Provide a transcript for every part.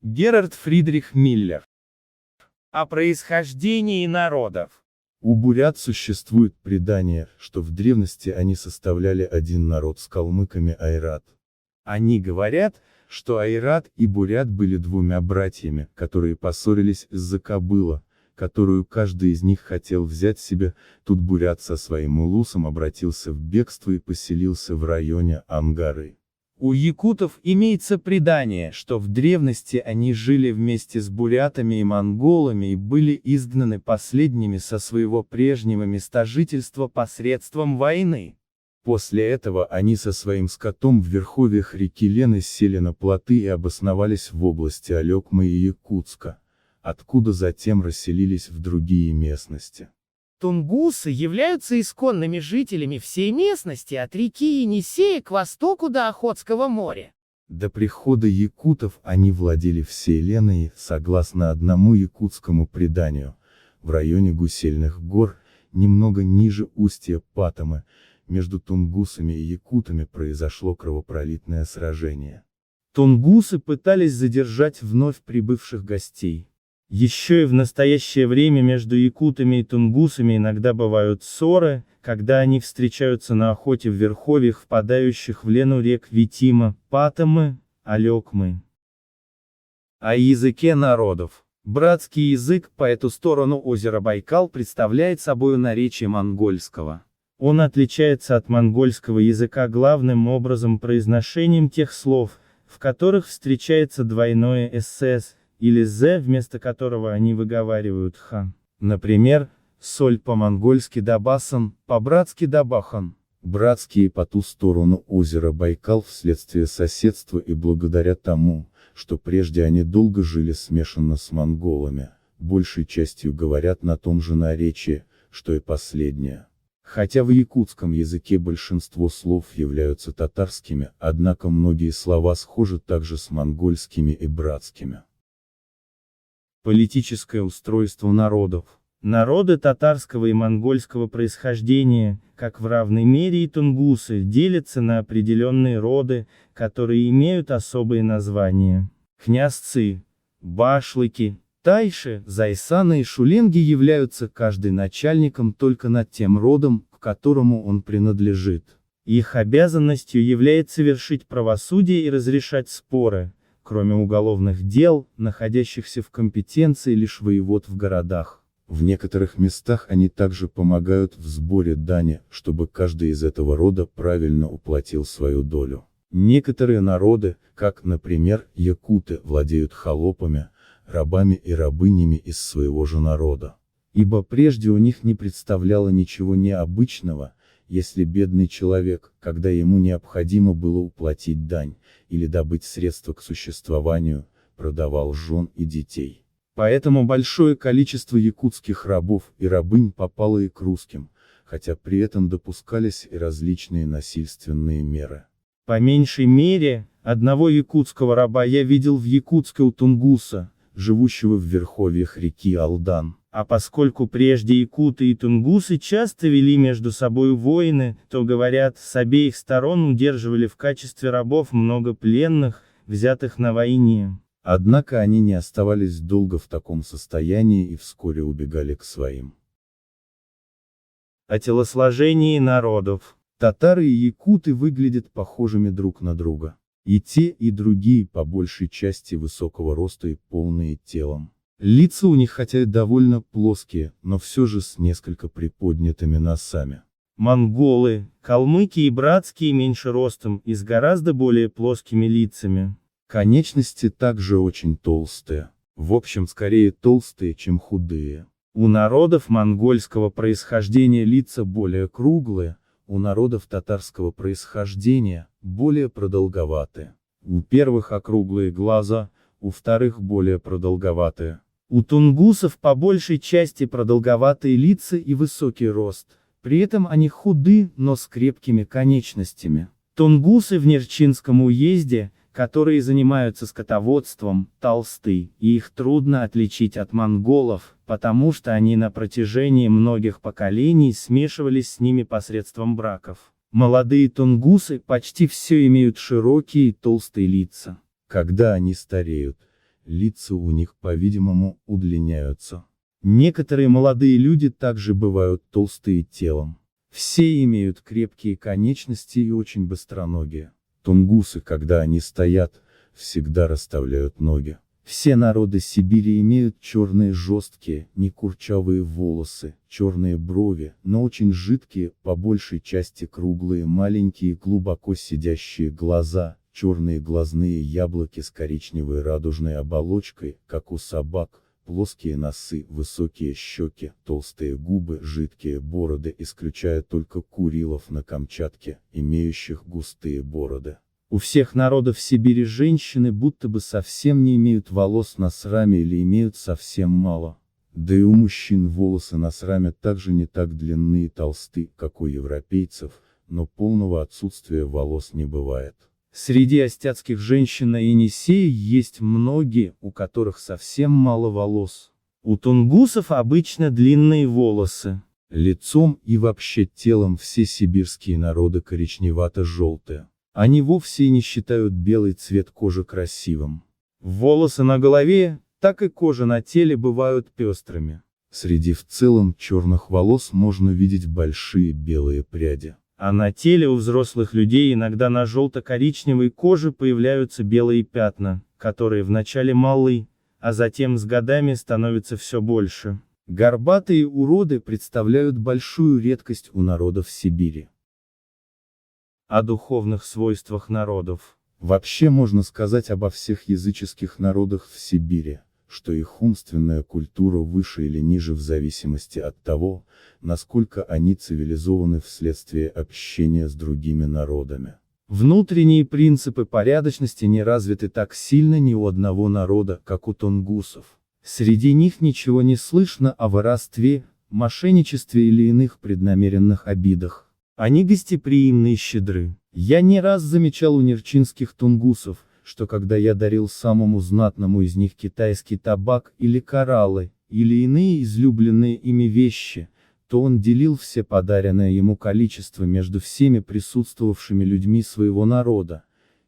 Герард Фридрих Миллер. О происхождении народов. У бурят существует предание, что в древности они составляли один народ с калмыками айрат. Они говорят, что айрат и бурят были двумя братьями, которые поссорились из-за кобыла, которую каждый из них хотел взять себе. Тут бурят со своим улусом обратился в бегство и поселился в районе Ангары. У якутов имеется предание, что в древности они жили вместе с бурятами и монголами и были изгнаны последними со своего прежнего места жительства посредством войны. После этого они со своим скотом в верховьях реки Лены сели на плоты и обосновались в области Алекмы и Якутска, откуда затем расселились в другие местности. Тунгусы являются исконными жителями всей местности от реки Енисея к востоку до Охотского моря. До прихода якутов они владели всей Леной, согласно одному якутскому преданию, в районе Гусельных гор, немного ниже устья Патомы, между тунгусами и якутами произошло кровопролитное сражение. Тунгусы пытались задержать вновь прибывших гостей. Еще и в настоящее время между якутами и тунгусами иногда бывают ссоры, когда они встречаются на охоте в верховьях, впадающих в Лену рек Витима, Патомы, Алекмы. О языке народов. Братский язык по эту сторону озера Байкал представляет собой наречие монгольского. Он отличается от монгольского языка главным образом произношением тех слов, в которых встречается двойное «ss», или «з», вместо которого они выговаривают «х». Например, соль по-монгольски «дабасан», по-братски «дабахан». Братские по ту сторону озера Байкал вследствие соседства и благодаря тому, что прежде они долго жили смешанно с монголами, большей частью говорят на том же наречии, что и последнее. Хотя в якутском языке большинство слов являются татарскими, однако многие слова схожи также с монгольскими и братскими. Политическое устройство народов. Народы татарского и монгольского происхождения, как в равной мере и тунгусы, делятся на определенные роды, которые имеют особые названия. Князцы, башлыки, тайши, зайсаны и шуленги являются каждый начальником только над тем родом, к которому он принадлежит. Их обязанностью является вершить правосудие и разрешать споры, кроме уголовных дел, находящихся в компетенции лишь воевод в городах. В некоторых местах они также помогают в сборе дани, чтобы каждый из этого рода правильно уплатил свою долю. Некоторые народы, как, например, якуты, владеют холопами, рабами и рабынями из своего же народа. Ибо прежде у них не представляло ничего необычного, если бедный человек, когда ему необходимо было уплатить дань, или добыть средства к существованию, продавал жен и детей. Поэтому большое количество якутских рабов и рабынь попало и к русским, хотя при этом допускались и различные насильственные меры. По меньшей мере, одного якутского раба я видел в Якутске у тунгуса, живущего в верховьях реки Алдан. А поскольку прежде якуты и тунгусы часто вели между собой войны, то, говорят, с обеих сторон удерживали в качестве рабов много пленных, взятых на войне. Однако они не оставались долго в таком состоянии и вскоре убегали к своим. О телосложении народов. Татары и якуты выглядят похожими друг на друга. И те, и другие по большей части высокого роста и полные телом. Лица у них хотя и довольно плоские, но все же с несколько приподнятыми носами. Монголы, калмыки и братские меньше ростом и с гораздо более плоскими лицами. Конечности также очень толстые. В общем, скорее толстые, чем худые. У народов монгольского происхождения лица более круглые, у народов татарского происхождения более продолговатые. У первых округлые глаза, у вторых более продолговатые. У тунгусов по большей части продолговатые лица и высокий рост, при этом они худы, но с крепкими конечностями. Тунгусы в Нерчинском уезде, которые занимаются скотоводством, толсты, и их трудно отличить от монголов, потому что они на протяжении многих поколений смешивались с ними посредством браков. Молодые тунгусы почти все имеют широкие и толстые лица. Когда они стареют, лица у них, по-видимому, удлиняются. Некоторые молодые люди также бывают толстые телом. Все имеют крепкие конечности и очень быстроногие. Тунгусы, когда они стоят, всегда расставляют ноги. Все народы Сибири имеют черные жесткие, не курчавые волосы, черные брови, но очень жидкие, по большей части круглые маленькие глубоко сидящие глаза, черные глазные яблоки с коричневой радужной оболочкой, как у собак, плоские носы, высокие щеки, толстые губы, жидкие бороды, исключая только Курилов на Камчатке, имеющих густые бороды. У всех народов Сибири женщины будто бы совсем не имеют волос на сраме или имеют совсем мало. Да и у мужчин волосы на сраме также не так длинны и толсты, как у европейцев, но полного отсутствия волос не бывает. Среди остяцких женщин на Енисее есть многие, у которых совсем мало волос. У тунгусов обычно длинные волосы. Лицом и вообще телом все сибирские народы коричневато-желтые. Они вовсе не считают белый цвет кожи красивым. Волосы на голове, так и кожа на теле бывают пестрыми. Среди в целом черных волос можно видеть большие белые пряди. А на теле у взрослых людей иногда на желто-коричневой коже появляются белые пятна, которые вначале малы, а затем с годами становятся все больше. Горбатые уроды представляют большую редкость у народов Сибири. О духовных свойствах народов. Вообще можно сказать обо всех языческих народах в Сибири, что их умственная культура выше или ниже в зависимости от того, насколько они цивилизованы вследствие общения с другими народами. Внутренние принципы порядочности не развиты так сильно ни у одного народа, как у тунгусов. Среди них ничего не слышно о воровстве, мошенничестве или иных преднамеренных обидах. Они гостеприимны и щедры. Я не раз замечал у нерчинских тунгусов, что когда я дарил самому знатному из них китайский табак или кораллы, или иные излюбленные ими вещи, то он делил все подаренное ему количество между всеми присутствовавшими людьми своего народа,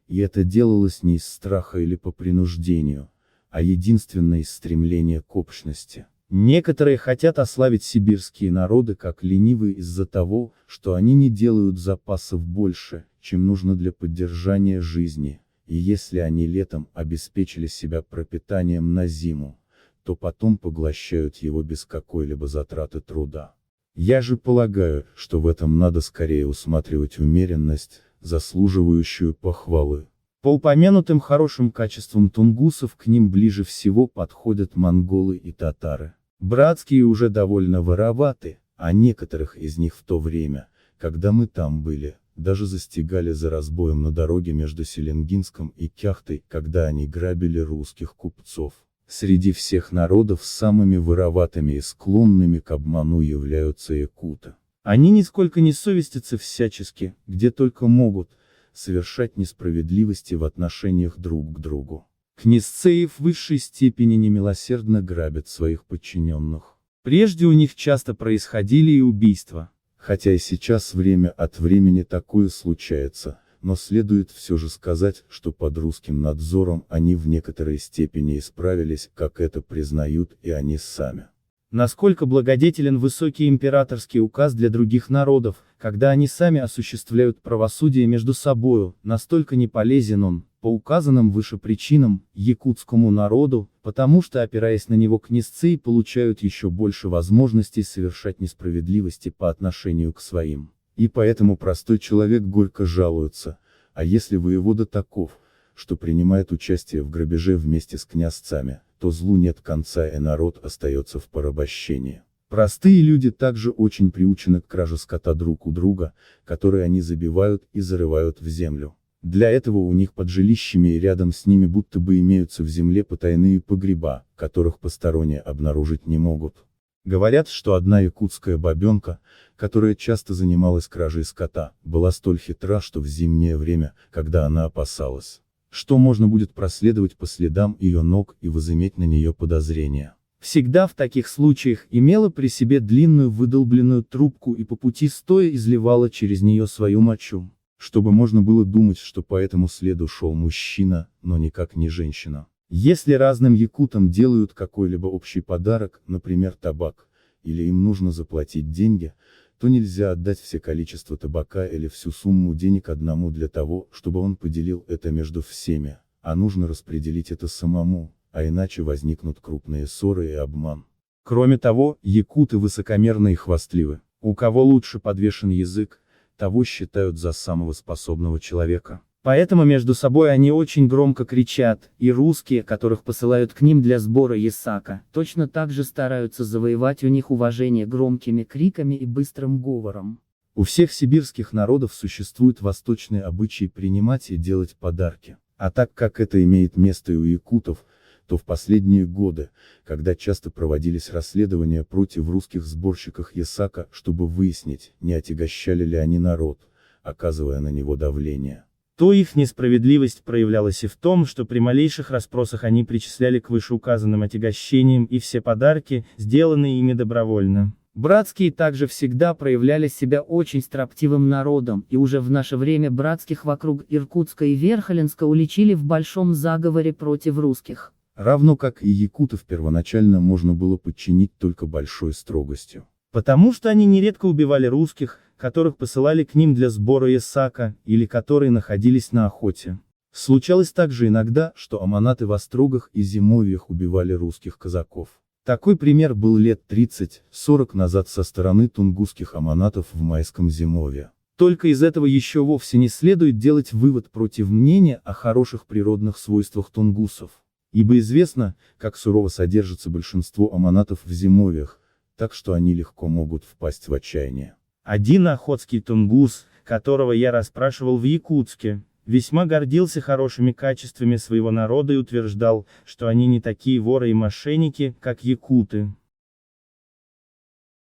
и это делалось не из страха или по принуждению, а единственно из стремления к общности. Некоторые хотят ославить сибирские народы как ленивые из-за того, что они не делают запасов больше, чем нужно для поддержания жизни, и если они летом обеспечили себя пропитанием на зиму, то потом поглощают его без какой-либо затраты труда. Я же полагаю, что в этом надо скорее усматривать умеренность, заслуживающую похвалы. По упомянутым хорошим качествам тунгусов к ним ближе всего подходят монголы и татары. Братские уже довольно вороваты, а некоторых из них в то время, когда мы там были, даже застигали за разбоем на дороге между Селенгинском и Кяхтой, когда они грабили русских купцов. Среди всех народов самыми вороватыми и склонными к обману являются якуты. Они нисколько не совестятся всячески, где только могут, совершать несправедливости в отношениях друг к другу. Князцы в высшей степени немилосердно грабят своих подчиненных. Прежде у них часто происходили и убийства. Хотя и сейчас время от времени такое случается, но следует все же сказать, что под русским надзором они в некоторой степени исправились, как это признают и они сами. Насколько благодетелен высокий императорский указ для других народов, когда они сами осуществляют правосудие между собою, настолько не полезен он, по указанным выше причинам, якутскому народу, потому что, опираясь на него, князцы получают еще больше возможностей совершать несправедливости по отношению к своим. И поэтому простой человек горько жалуется, а если воевода таков, что принимает участие в грабеже вместе с князцами, то злу нет конца и народ остается в порабощении. Простые люди также очень приучены к краже скота друг у друга, который они забивают и зарывают в землю. Для этого у них под жилищами и рядом с ними будто бы имеются в земле потайные погреба, которых посторонние обнаружить не могут. Говорят, что одна якутская бабенка, которая часто занималась кражей скота, была столь хитра, что в зимнее время, когда она опасалась, что можно будет проследовать по следам ее ног и возыметь на нее подозрения, всегда в таких случаях имела при себе длинную выдолбленную трубку и по пути стоя изливала через нее свою мочу, чтобы можно было думать, что по этому следу шел мужчина, но никак не женщина. Если разным якутам делают какой-либо общий подарок, например табак, или им нужно заплатить деньги, то нельзя отдать все количество табака или всю сумму денег одному для того, чтобы он поделил это между всеми, а нужно распределить это самому, а иначе возникнут крупные ссоры и обман. Кроме того, якуты высокомерны и хвастливы. У кого лучше подвешен язык, того считают за самого способного человека. Поэтому между собой они очень громко кричат, и русские, которых посылают к ним для сбора ясака, точно так же стараются завоевать у них уважение громкими криками и быстрым говором. У всех сибирских народов существует восточный обычай принимать и делать подарки. А так как это имеет место и у якутов, то в последние годы, когда часто проводились расследования против русских сборщиков ясака, чтобы выяснить, не отягощали ли они народ, оказывая на него давление, То их несправедливость проявлялась и в том, что при малейших расспросах они причисляли к вышеуказанным отягощениям и все подарки, сделанные ими добровольно. Братские также всегда проявляли себя очень строптивым народом, и уже в наше время братских вокруг Иркутска и Верхоленска уличили в большом заговоре против русских. равно как и якутов первоначально можно было подчинить только большой строгостью. Потому что они нередко убивали русских, которых посылали к ним для сбора ясака, или которые находились на охоте. Случалось также иногда, что аманаты в острогах и зимовьях убивали русских казаков. Такой пример был лет 30-40 назад со стороны тунгусских аманатов в майском зимовье. Только из этого еще вовсе не следует делать вывод против мнения о хороших природных свойствах тунгусов. Ибо известно, как сурово содержится большинство аманатов в зимовьях, так что они легко могут впасть в отчаяние. Один охотский тунгус, которого я расспрашивал в Якутске, весьма гордился хорошими качествами своего народа и утверждал, что они не такие воры и мошенники, как якуты.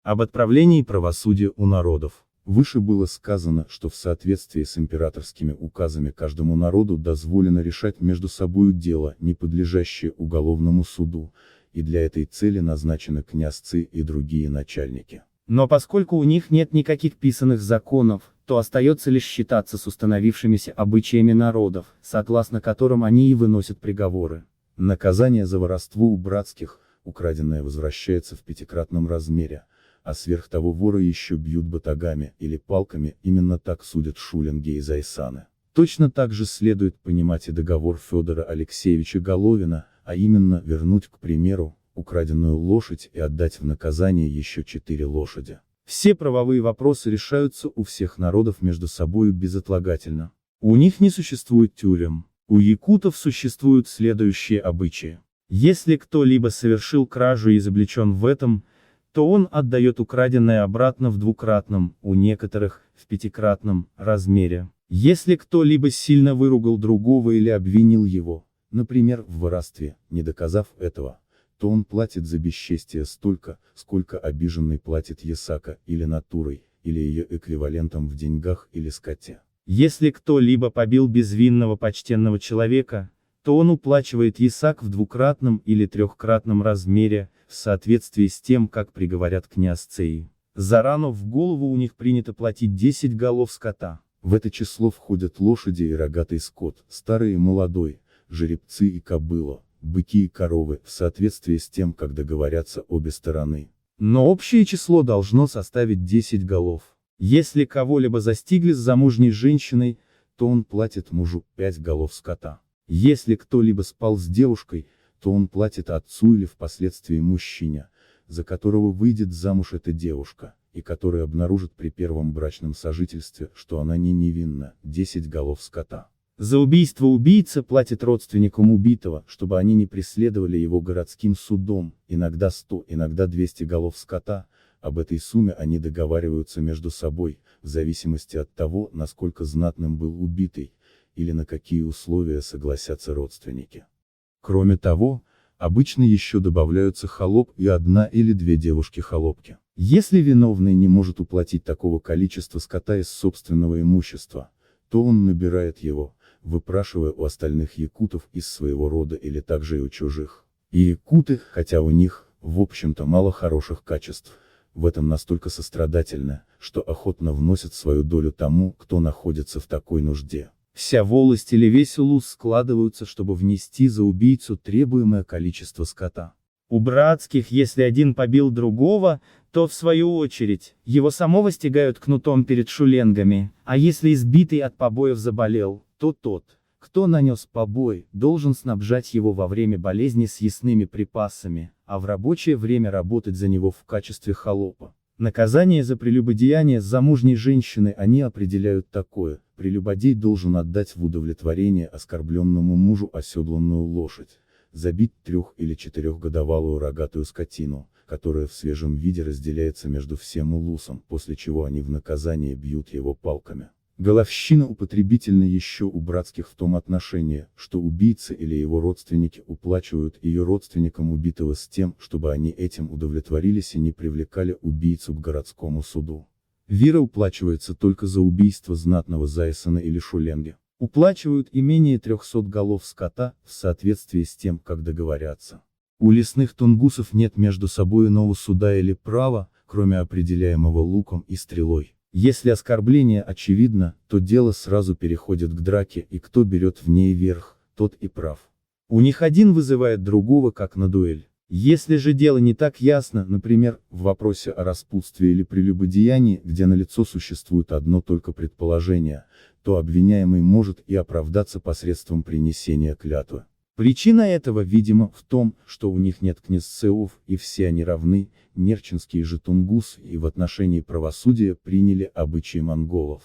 Об отправлении правосудия у народов. Выше было сказано, что в соответствии с императорскими указами каждому народу дозволено решать между собою дело, не подлежащее уголовному суду, и для этой цели назначены князцы и другие начальники. Но поскольку у них нет никаких писанных законов, то остается лишь считаться с установившимися обычаями народов, согласно которым они и выносят приговоры. Наказание за воровство у братских, украденное возвращается в пятикратном размере, а сверх того вора еще бьют батагами или палками, именно так судят шулинги и зайсаны. Точно так же следует понимать и договор Федора Алексеевича Головина, а именно вернуть, к примеру, украденную лошадь и отдать в наказание еще 4 лошади. Все правовые вопросы решаются у всех народов между собою безотлагательно. У них не существует тюрем. У якутов существуют следующие обычаи. Если кто-либо совершил кражу и изобличен в этом, то он отдает украденное обратно в двукратном, у некоторых, в пятикратном, размере. Если кто-либо сильно выругал другого или обвинил его, например, в воровстве, не доказав этого, то он платит за бесчестие столько, сколько обиженный платит ясака или натурой, или ее эквивалентом в деньгах или скоте. Если кто-либо побил безвинного почтенного человека, то он уплачивает ясак в двукратном или трехкратном размере, в соответствии с тем, как приговорят князцы. За рану в голову у них принято платить 10 голов скота. В это число входят лошади и рогатый скот, старый и молодой, жеребцы и кобыла, быки и коровы, в соответствии с тем, как договорятся обе стороны. Но общее число должно составить 10 голов. Если кого-либо застигли с замужней женщиной, то он платит мужу 5 голов скота. Если кто-либо спал с девушкой, то он платит отцу или впоследствии мужчине, за которого выйдет замуж эта девушка, и который обнаружит при первом брачном сожительстве, что она не невинна, 10 голов скота. За убийство убийца платит родственникам убитого, чтобы они не преследовали его городским судом, иногда 100, иногда 200 голов скота. Об этой сумме они договариваются между собой, в зависимости от того, насколько знатным был убитый, или на какие условия согласятся родственники. Кроме того, обычно еще добавляются холоп и 1 или 2 девушки-холопки. Если виновный не может уплатить такого количества скота из собственного имущества, то он набирает его, выпрашивая у остальных якутов из своего рода или также и у чужих. И якуты, хотя у них, в общем-то, мало хороших качеств, в этом настолько сострадательны, что охотно вносят свою долю тому, кто находится в такой нужде. Вся волость или весь улус складываются, чтобы внести за убийцу требуемое количество скота. У братских, если один побил другого, то, в свою очередь, его самого стягают кнутом перед шуленгами, а если избитый от побоев заболел, то тот, кто нанес побой, должен снабжать его во время болезни съестными припасами, а в рабочее время работать за него в качестве холопа. Наказание за прелюбодеяние с замужней женщиной они определяют такое: прелюбодей должен отдать в удовлетворение оскорбленному мужу оседланную лошадь, забить 3- или 4-годовалую рогатую скотину, которая в свежем виде разделяется между всем улусом, после чего они в наказание бьют его палками. Головщина употребительна еще у братских в том отношении, что убийца или его родственники уплачивают ее родственникам убитого с тем, чтобы они этим удовлетворились и не привлекали убийцу к городскому суду. Вира уплачивается только за убийство знатного зайсана или шуленги. Уплачивают и менее 300 голов скота, в соответствии с тем, как договорятся. У лесных тунгусов нет между собой иного суда или права, кроме определяемого луком и стрелой. Если оскорбление очевидно, то дело сразу переходит к драке, и кто берет в ней верх, тот и прав. У них один вызывает другого, как на дуэль. Если же дело не так ясно, например, в вопросе о распутстве или прелюбодеянии, где налицо существует одно только предположение, то обвиняемый может и оправдаться посредством принесения клятвы. Причина этого, видимо, в том, что у них нет князцев, и все они равны. Нерчинские же тунгусы и в отношении правосудия приняли обычаи монголов.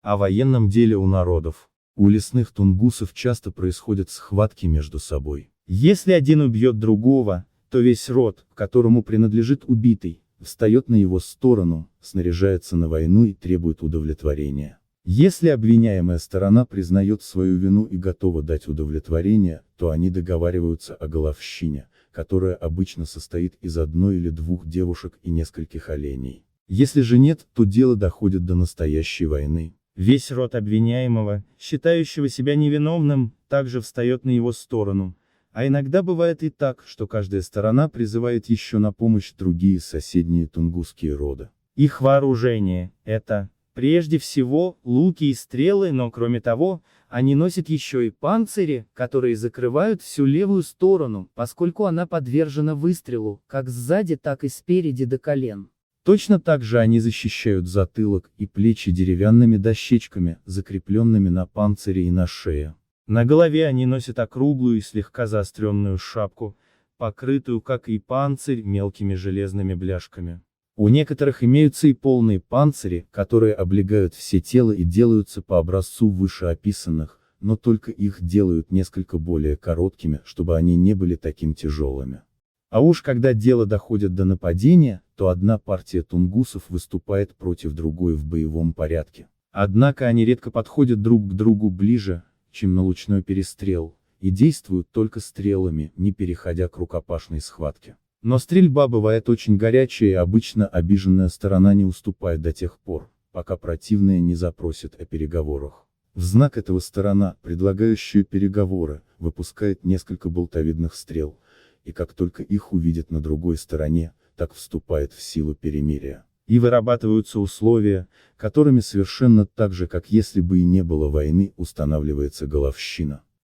О военном деле у народов. У лесных тунгусов часто происходят схватки между собой. Если один убьет другого, то весь род, которому принадлежит убитый, встает на его сторону, снаряжается на войну и требует удовлетворения. Если обвиняемая сторона признает свою вину и готова дать удовлетворение, то они договариваются о головщине, которая обычно состоит из 1 или 2 девушек и нескольких оленей. Если же нет, то дело доходит до настоящей войны. Весь род обвиняемого, считающего себя невиновным, также встает на его сторону. А иногда бывает и так, что каждая сторона призывает еще на помощь другие соседние тунгусские роды. Их вооружение – это, прежде всего, луки и стрелы, но кроме того, они носят еще и панцири, которые закрывают всю левую сторону, поскольку она подвержена выстрелу, как сзади, так и спереди до колен. Точно так же они защищают затылок и плечи деревянными дощечками, закрепленными на панцире и на шее. На голове они носят округлую и слегка заостренную шапку, покрытую, как и панцирь, мелкими железными бляшками. У некоторых имеются и полные панцири, которые облегают все тело и делаются по образцу вышеописанных, но только их делают несколько более короткими, чтобы они не были таким тяжелыми. А уж когда дело доходит до нападения, то одна партия тунгусов выступает против другой в боевом порядке. Однако они редко подходят друг к другу ближе, чем на лучной перестрел, и действуют только стрелами, не переходя к рукопашной схватке. Но стрельба бывает очень горячая, и обычно обиженная сторона не уступает до тех пор, пока противная не запросит о переговорах. В знак этого сторона, предлагающая переговоры, выпускает несколько болтовидных стрел, и как только их увидят на другой стороне, так вступает в силу перемирие. И вырабатываются условия, которыми совершенно так же, как если бы и не было войны, устанавливается головщина.